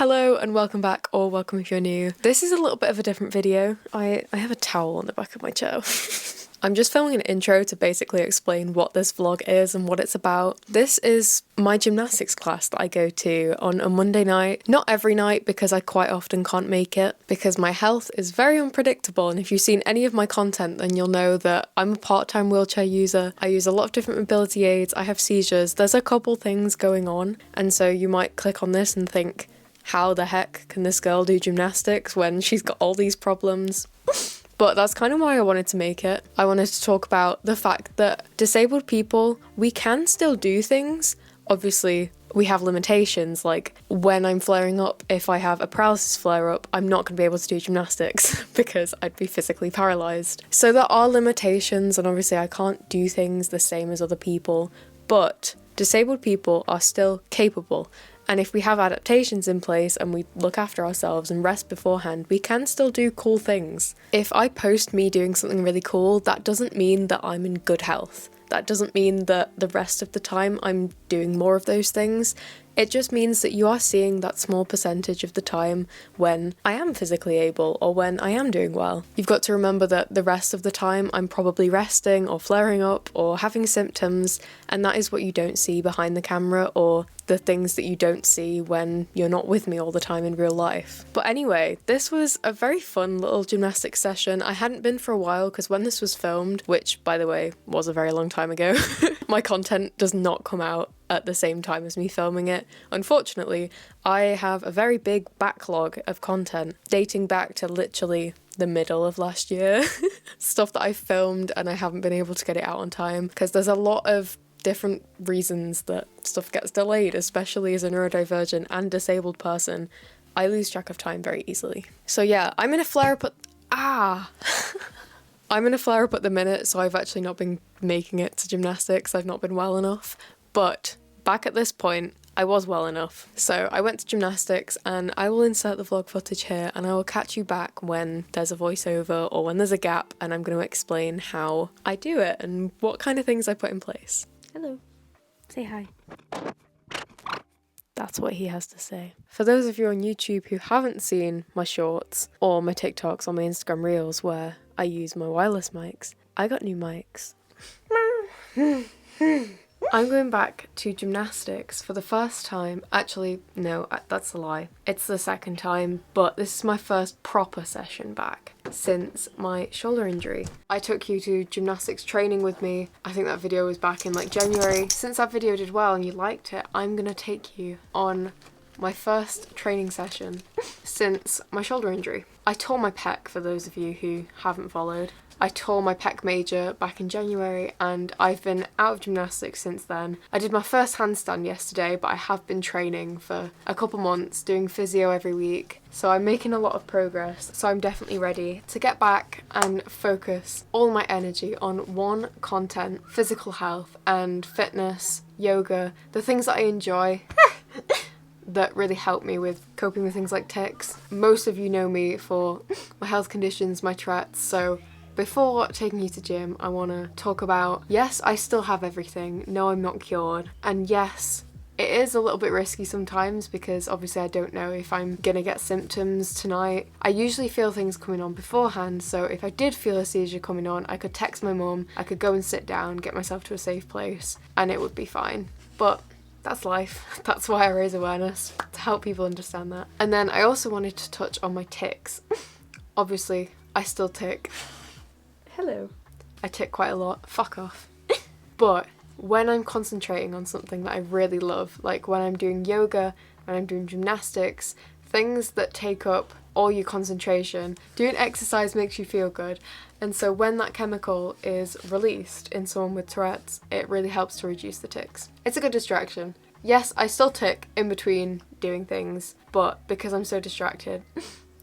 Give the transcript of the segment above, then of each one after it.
Hello and welcome back, or welcome if you're new. This is a little bit of a different video. I have a towel on the back of my chair. I'm just filming an intro to basically explain what this vlog is and what it's about. This is my gymnastics class that I go to on a Monday night. Not every night, because I quite often can't make it because my health is very unpredictable, and if you've seen any of my content then you'll know that I'm a part-time wheelchair user. I use a lot of different mobility aids, I have seizures, there's a couple things going on, and so you might click on this and think, how the heck can this girl do gymnastics when she's got all these problems? But that's kind of why I wanted to make it. I wanted to talk about the fact that disabled people, we can still do things. Obviously, we have limitations, like when I'm flaring up, if I have a paralysis flare up, I'm not going to be able to do gymnastics because I'd be physically paralysed. So there are limitations, and obviously I can't do things the same as other people, but disabled people are still capable. And if we have adaptations in place and we look after ourselves and rest beforehand, we can still do cool things. If I post me doing something really cool, that doesn't mean that I'm in good health. That doesn't mean that the rest of the time I'm doing more of those things. It just means that you are seeing that small percentage of the time when I am physically able or when I am doing well. You've got to remember that the rest of the time I'm probably resting or flaring up or having symptoms, and that is what you don't see behind the camera, or the things that you don't see when you're not with me all the time in real life. But anyway, this was a very fun little gymnastics session. I hadn't been for a while because when this was filmed, which by the way was a very long time ago, my content does not come out at the same time as me filming it. Unfortunately, I have a very big backlog of content dating back to literally the middle of last year. Stuff that I filmed and I haven't been able to get it out on time because there's a lot of different reasons that stuff gets delayed, especially as a neurodivergent and disabled person. I lose track of time very easily. So yeah, I'm in a flare-up at... I'm in a flare-up at the minute, so I've actually not been making it to gymnastics. I've not been well enough. But back at this point, I was well enough. So I went to gymnastics, and I will insert the vlog footage here, and I will catch you back when there's a voiceover or when there's a gap, and I'm going to explain how I do it and what kind of things I put in place. Hello. Say hi. That's what he has to say. For those of you on YouTube who haven't seen my shorts or my TikToks or my Instagram Reels where I use my wireless mics, I got new mics. I'm going back to gymnastics for the first time. Actually, no, that's a lie. It's the second time, but this is my first proper session back since my shoulder injury. I took you to gymnastics training with me. I think that video was back in like January. Since that video did well and you liked it, I'm gonna take you on my first training session since my shoulder injury. I tore my pec, for those of you who haven't followed. I tore my pec major back in January and I've been out of gymnastics since then. I did my first handstand yesterday, but I have been training for a couple months, doing physio every week. So I'm making a lot of progress. So I'm definitely ready to get back and focus all my energy on one content: physical health and fitness, yoga, the things that I enjoy. That really help me with coping with things like tics. Most of you know me for my health conditions, my Tourette's, so before taking you to gym, I want to talk about, yes, I still have everything. No, I'm not cured. And yes, it is a little bit risky sometimes because obviously I don't know if I'm gonna get symptoms tonight. I usually feel things coming on beforehand, so if I did feel a seizure coming on, I could text my mum, I could go and sit down, get myself to a safe place, and it would be fine. But that's life. That's why I raise awareness, to help people understand that. And then I also wanted to touch on my tics. Obviously, I still tic. Hello. I tic quite a lot. Fuck off. But when I'm concentrating on something that I really love, like when I'm doing yoga, when I'm doing gymnastics, things that take up all your concentration, doing exercise makes you feel good. And so when that chemical is released in someone with Tourette's, it really helps to reduce the tics. It's a good distraction. Yes, I still tic in between doing things, but because I'm so distracted,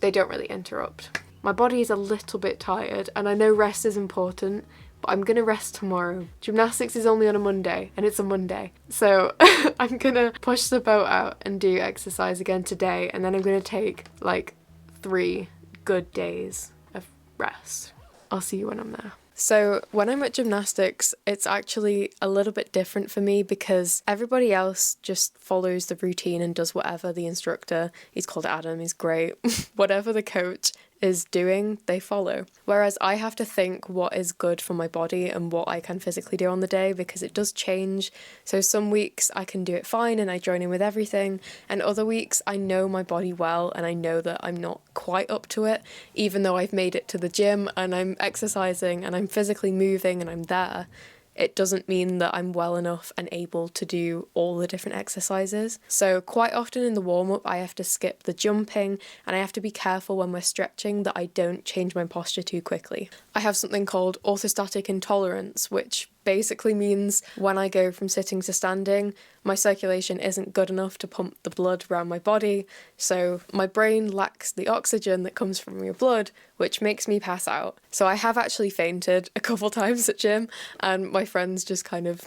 they don't really interrupt. My body is a little bit tired, and I know rest is important, but I'm gonna rest tomorrow. Gymnastics is only on a Monday, and it's a Monday. So I'm gonna push the boat out and do exercise again today, and then I'm gonna take like 3 good days of rest. I'll see you when I'm there. So when I'm at gymnastics, it's actually a little bit different for me because everybody else just follows the routine and does whatever the instructor, he's called Adam, he's great, whatever the coach is doing, they follow. Whereas I have to think what is good for my body and what I can physically do on the day because it does change. So some weeks I can do it fine and I join in with everything, and other weeks I know my body well and I know that I'm not quite up to it, even though I've made it to the gym and I'm exercising and I'm physically moving and I'm there. It doesn't mean that I'm well enough and able to do all the different exercises. So quite often in the warm-up I have to skip the jumping and I have to be careful when we're stretching that I don't change my posture too quickly. I have something called orthostatic intolerance, which basically means when I go from sitting to standing, my circulation isn't good enough to pump the blood around my body, so my brain lacks the oxygen that comes from your blood, which makes me pass out. So I have actually fainted a couple times at gym, and my friends just kind of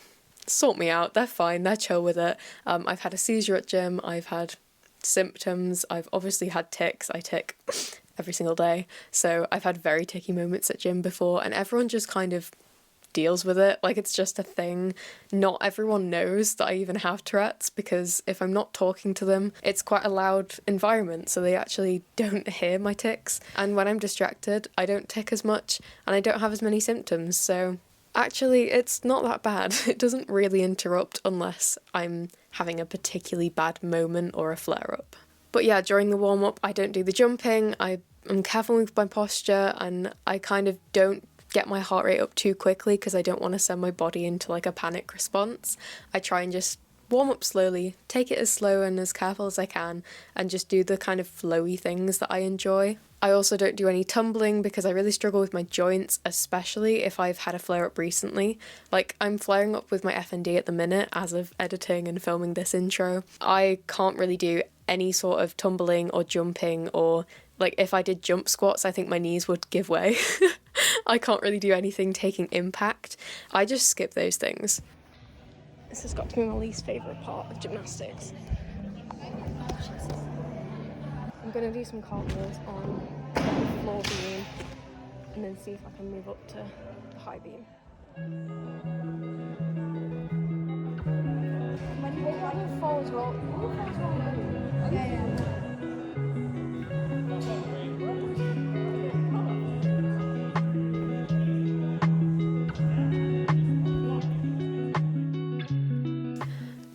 sort me out. They're fine, they're chill with it. I've had a seizure at gym, I've had symptoms, I've obviously had tics, I tic every single day, so I've had very ticky moments at gym before, and everyone just kind of deals with it like it's just a thing. Not everyone knows that I even have Tourette's because if I'm not talking to them, it's quite a loud environment, so they actually don't hear my tics. And when I'm distracted, I don't tic as much and I don't have as many symptoms, so actually it's not that bad. It doesn't really interrupt unless I'm having a particularly bad moment or a flare-up. But yeah, during the warm-up I don't do the jumping, I'm careful with my posture, and I kind of don't get my heart rate up too quickly because I don't want to send my body into like a panic response. I try and just warm up slowly, take it as slow and as careful as I can, and just do the kind of flowy things that I enjoy. I also don't do any tumbling because I really struggle with my joints, especially if I've had a flare-up recently. Like, I'm flaring up with my FND at the minute as of editing and filming this intro. I can't really do any sort of tumbling or jumping, or like if I did jump squats, I think my knees would give way. I can't really do anything taking impact. I just skip those things. This has got to be my least favourite part of gymnastics. I'm going to do some cartwheels on the floor beam and then see if I can move up to the high beam. When you fall as well, yeah.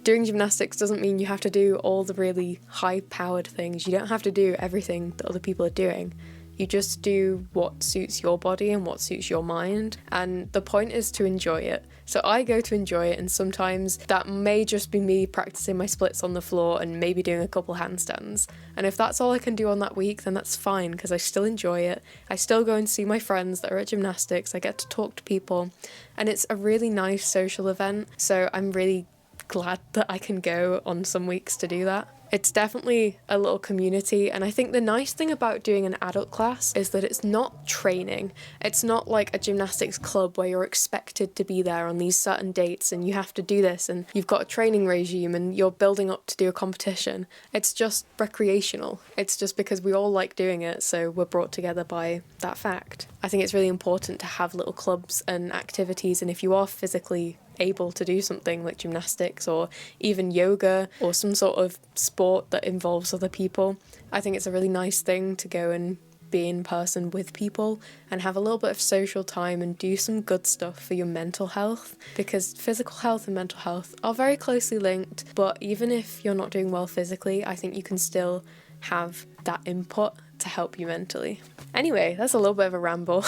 Doing gymnastics doesn't mean you have to do all the really high-powered things. You don't have to do everything that other people are doing. You just do what suits your body and what suits your mind, and the point is to enjoy it. So I go to enjoy it, and sometimes that may just be me practicing my splits on the floor and maybe doing a couple handstands. And if that's all I can do on that week, then that's fine, because I still enjoy it. I still go and see my friends that are at gymnastics, I get to talk to people, and it's a really nice social event, so I'm really glad that I can go on some weeks to do that. It's definitely a little community, and I think the nice thing about doing an adult class is that it's not training. It's not like a gymnastics club where you're expected to be there on these certain dates and you have to do this and you've got a training regime and you're building up to do a competition. It's just recreational. It's just because we all like doing it, so we're brought together by that fact. I think it's really important to have little clubs and activities, and if you are physically able to do something like gymnastics or even yoga or some sort of sport that involves other people, I think it's a really nice thing to go and be in person with people and have a little bit of social time and do some good stuff for your mental health, because physical health and mental health are very closely linked. But even if you're not doing well physically, I think you can still have that input to help you mentally. Anyway, that's a little bit of a ramble.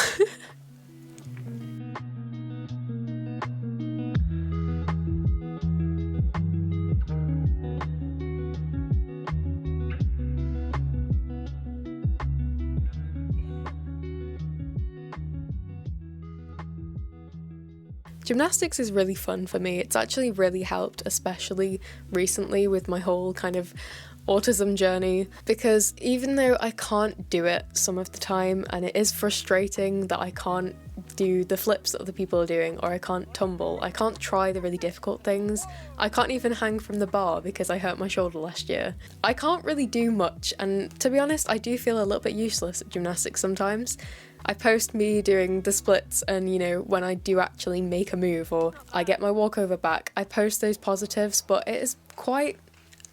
Gymnastics is really fun for me. It's actually really helped, especially recently with my whole kind of autism journey, because even though I can't do it some of the time, and it is frustrating that I can't do the flips that other people are doing, or I can't tumble, I can't try the really difficult things, I can't even hang from the bar because I hurt my shoulder last year. I can't really do much, and to be honest, I do feel a little bit useless at gymnastics sometimes. I post me doing the splits and, you know, when I do actually make a move or I get my walkover back, I post those positives, but it is quite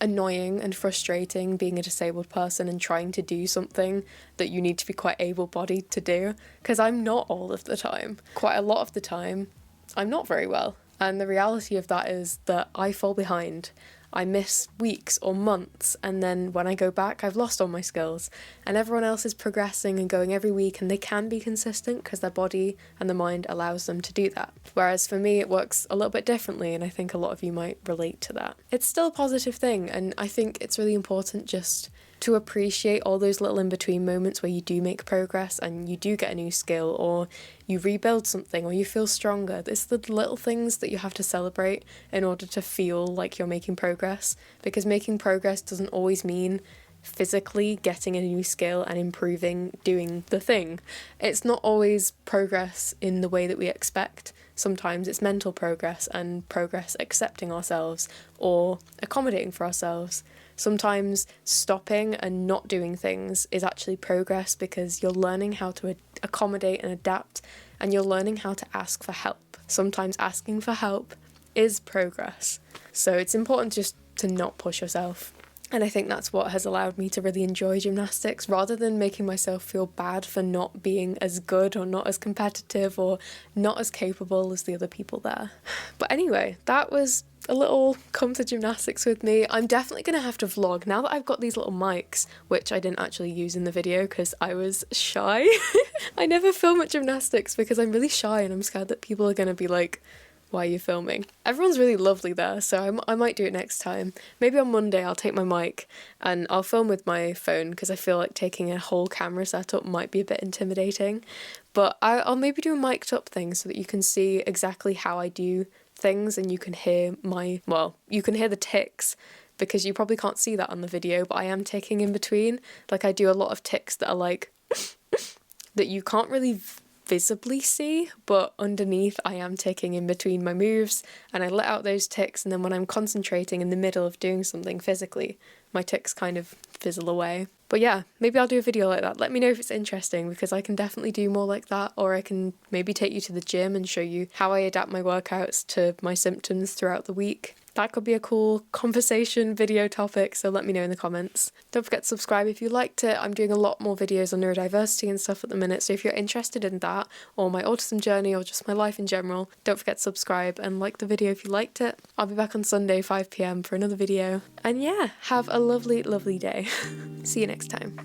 annoying and frustrating being a disabled person and trying to do something that you need to be quite able-bodied to do, because I'm not all of the time. Quite a lot of the time, I'm not very well. And the reality of that is that I fall behind. I miss weeks or months, and then when I go back, I've lost all my skills. And everyone else is progressing and going every week, and they can be consistent because their body and the mind allows them to do that. Whereas for me, it works a little bit differently, and I think a lot of you might relate to that. It's still a positive thing, and I think it's really important just to appreciate all those little in-between moments where you do make progress and you do get a new skill, or you rebuild something, or you feel stronger. It's the little things that you have to celebrate in order to feel like you're making progress, because making progress doesn't always mean physically getting a new skill and improving doing the thing. It's not always progress in the way that we expect. Sometimes it's mental progress and progress accepting ourselves or accommodating for ourselves. Sometimes stopping and not doing things is actually progress, because you're learning how to accommodate and adapt, and you're learning how to ask for help. Sometimes asking for help is progress. So it's important just to not push yourself. And I think that's what has allowed me to really enjoy gymnastics, rather than making myself feel bad for not being as good or not as competitive or not as capable as the other people there. But anyway, that was a little come to gymnastics with me. I'm definitely going to have to vlog now that I've got these little mics, which I didn't actually use in the video because I was shy. I never film at gymnastics because I'm really shy and I'm scared that people are going to be like, why are you filming? Everyone's really lovely there, so I might do it next time. Maybe on Monday I'll take my mic and I'll film with my phone, because I feel like taking a whole camera setup might be a bit intimidating. But I'll maybe do a mic'd up thing so that you can see exactly how I do things, and you can hear you can hear the ticks, because you probably can't see that on the video, but I am ticking in between. Like, I do a lot of ticks that are like that you can't really visibly see, but underneath I am ticking in between my moves, and I let out those ticks, and then when I'm concentrating in the middle of doing something physically, my ticks kind of fizzle away. But yeah, maybe I'll do a video like that. Let me know if it's interesting, because I can definitely do more like that, or I can maybe take you to the gym and show you how I adapt my workouts to my symptoms throughout the week. That could be a cool conversation video topic, so let me know in the comments. Don't forget to subscribe if you liked it. I'm doing a lot more videos on neurodiversity and stuff at the minute, so if you're interested in that, or my autism journey, or just my life in general, don't forget to subscribe and like the video if you liked it. I'll be back on Sunday 5 PM for another video. And yeah, have a lovely, lovely day. See you next time.